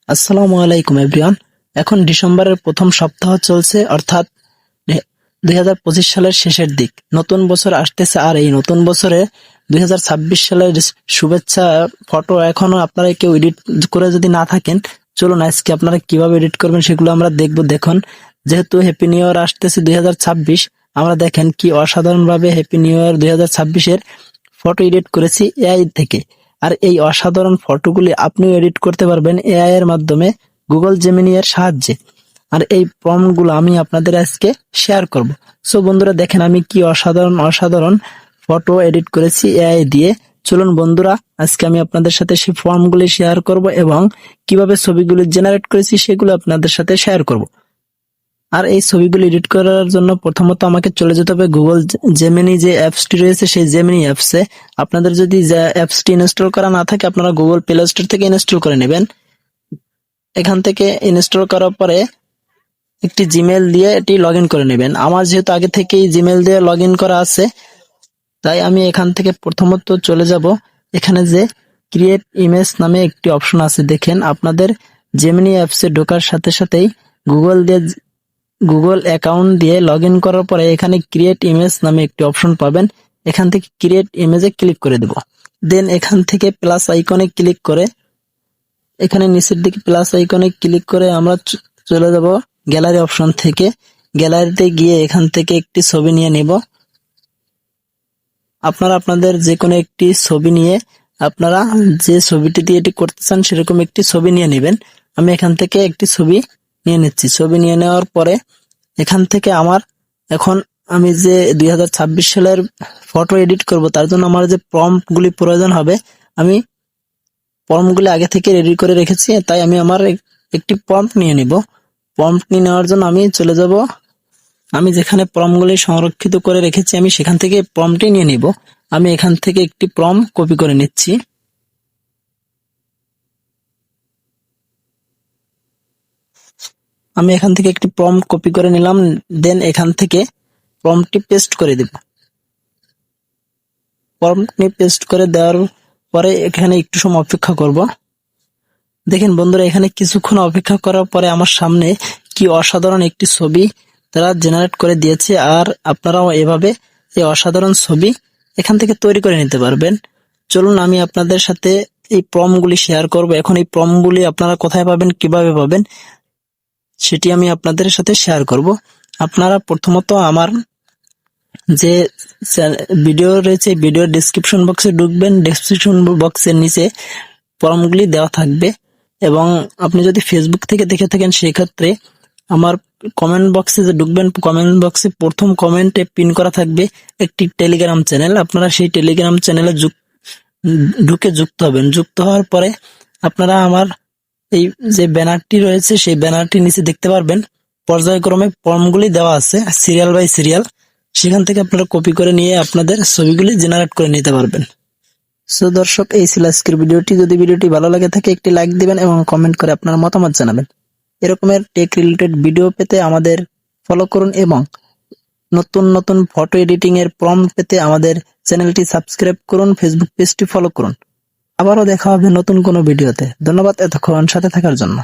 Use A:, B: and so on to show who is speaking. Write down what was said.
A: আসসালামু আলাইকুম এভরিওয়ান। এখন ডিসেম্বরের প্রথম সপ্তাহ চলছে, অর্থাৎ 2025 সালের শেষের দিক। নতুন বছর আসতেছে, আর এই নতুন বছরে 2026 সালের শুভেচ্ছা ফটো এখনো আপনারা কেউ এডিট করে যদি না থাকেন, চলুন আজকে আপনারা কিভাবে এডিট করবেন সেগুলো আমরা দেখব। দেখুন, যেহেতু হ্যাপি নিউ ইয়ার আসতেছে 2026, আমরা দেখেন কি অসাধারণ ভাবে হ্যাপি নিউ ইয়ার 2026 এর ফটো এডিট করেছি এআই থেকে। আর এই অসাধারণ ফটোগুলি আপনিও এডিট করতে পারবেন এআই এর মাধ্যমে, গুগল জেমিনি এর সাহায্যে। আর এই প্রম্পট গুলো আমি আপনাদের আজকে শেয়ার করব। সো বন্ধুরা, দেখেন আমি কি অসাধারণ অসাধারণ ফটো এডিট করেছি এআই দিয়ে। চলুন বন্ধুরা, আজকে আমি আপনাদের সাথে সেই ফর্মগুলি শেয়ার করব এবং কিভাবে ছবিগুলি জেনারেট করেছি সেগুলো আপনাদের সাথে শেয়ার করব। আর এই ছবিগুলো এডিট করার জন্য প্রথমত আমাকে চলে যেতে হবে গুগল জেমিনি যে অ্যাপসটি রয়েছে সেই জেমিনি অ্যাপসে। আপনাদের যদি অ্যাপসটি ইনস্টল করা না থাকে, আপনারা গুগল প্লে স্টোর থেকে ইনস্টল করে নেবেন। এখান থেকে ইনস্টল করার পরে একটি জিমেল দিয়ে এটি লগ ইন করে নেবেন। আমার যেহেতু আগে থেকেই জিমেল দিয়ে লগ ইন করা আছে, তাই আমি এখান থেকে প্রথমত চলে যাব। এখানে যে ক্রিয়েট ইমেজ নামে একটি অপশন আছে, দেখেন আপনাদের জেমিনি অ্যাপসে ঢোকার সাথে সাথেই গুগল অ্যাকাউন্ট দিয়ে লগ ইন করার পরে এখানে ক্রিয়েট ইমেজ নামে একটি অপশন পাবেন। এখান থেকে ক্রিয়েট ইমেজে ক্লিক করে দেব। দেন এখান থেকে প্লাস আইকনে ক্লিক করে, এখানে নিচের দিকে প্লাস আইকনে ক্লিক করে আমরা চলে যাব গ্যালারি অপশন থেকে। গ্যালারিতে গিয়ে এখান থেকে একটি ছবি নিয়ে নেব। আপনারা আপনাদের যে কোনো একটি ছবি নিয়ে, আপনারা যে ছবিটি দিয়ে এটি করতে চান সেরকম একটি ছবি নিয়ে নেবেন। আমি এখান থেকে একটি ছবি নিয়ে নিচ্ছি। ছবি নিয়ে নেওয়ার পরে এখান থেকে এখন আমি যে 2026 সালের ফটো এডিট করব, তার জন্য আমার যে প্রম্পট গুলি প্রয়োজন হবে, আমি প্রম্পট গুলি আগে থেকে রেডি করে রেখেছি। তাই আমি আমার একটি প্রম্পট নিয়ে নিব। প্রম্পট নিয়ে নেওয়ার জন্য আমি চলে যাব, আমি যেখানে প্রম্পট গুলি সংরক্ষিত করে রেখেছি আমি সেখান থেকে প্রম্পটই নিয়ে নিব। আমি এখান থেকে একটি প্রম্পট কপি করে নিচ্ছি। আমি এখান থেকে একটি প্রম্পট কপি করে নিলাম। দেন এখান থেকে প্রম্পটটি পেস্ট করে দেব। প্রম্পটটি পেস্ট করে দেওয়ার পরে এখানে একটু সময় অপেক্ষা করব। দেখেন বন্ধুরা, এখানে কিছুক্ষণ অপেক্ষা করার পরে আমার সামনে কি অসাধারণ একটি ছবি তারা জেনারেট করে দিয়েছে। আর আপনারাও এভাবে এই অসাধারণ ছবি এখান থেকে তৈরি করে নিতে পারবেন। চলুন আমি আপনাদের সাথে এই প্রম্পটগুলি শেয়ার করব। এখন এই প্রম্পটগুলি আপনারা কোথায় পাবেন, কিভাবে পাবেন সেটি আমি আপনাদের সাথে শেয়ার করব। আপনারা প্রথমত আমার যে ভিডিও রয়েছে, ভিডিওর ডেসক্রিপশন বক্সে ঢুকবেন। ডেসক্রিপশন বক্সের নিচে ফর্মগুলি দেওয়া থাকবে, এবং আপনি যদি ফেসবুক থেকে দেখে থাকেন সেক্ষেত্রে আমার কমেন্ট বক্সে যে ঢুকবেন, কমেন্ট বক্সে প্রথম কমেন্টে পিন করা থাকবে একটি টেলিগ্রাম চ্যানেল। আপনারা সেই টেলিগ্রাম চ্যানেলে ঢুকে যুক্ত হবেন। যুক্ত হওয়ার পরে আপনারা আমার এই যে ব্যানারটি রয়েছে সেই ব্যানারটি নিচে দেখতে পারবেন পর্যায়ক্রমে ফর্মগুলি দেওয়া আছে, সিরিয়াল বাই সিরিয়াল। সেখান থেকে আপনারা কপি করে নিয়ে আপনাদের ছবিগুলি জেনারেট করে নিতে পারবেন। সো দর্শক, এই ছিল আজকের ভিডিওটি। যদি ভিডিওটি ভালো লাগে থাকে একটি লাইক দিবেন এবং কমেন্ট করে আপনার মতামত জানাবেন। এরকমের টেক রিলেটেড ভিডিও পেতে আমাদের ফলো করুন, এবং নতুন নতুন ফটো এডিটিং এর প্রম্পট পেতে আমাদের চ্যানেলটি সাবস্ক্রাইব করুন, ফেসবুক পেজটি ফলো করুন। আবারও দেখা হবে নতুন কোনো ভিডিওতে। ধন্যবাদ এতক্ষণ সাথে থাকার জন্য।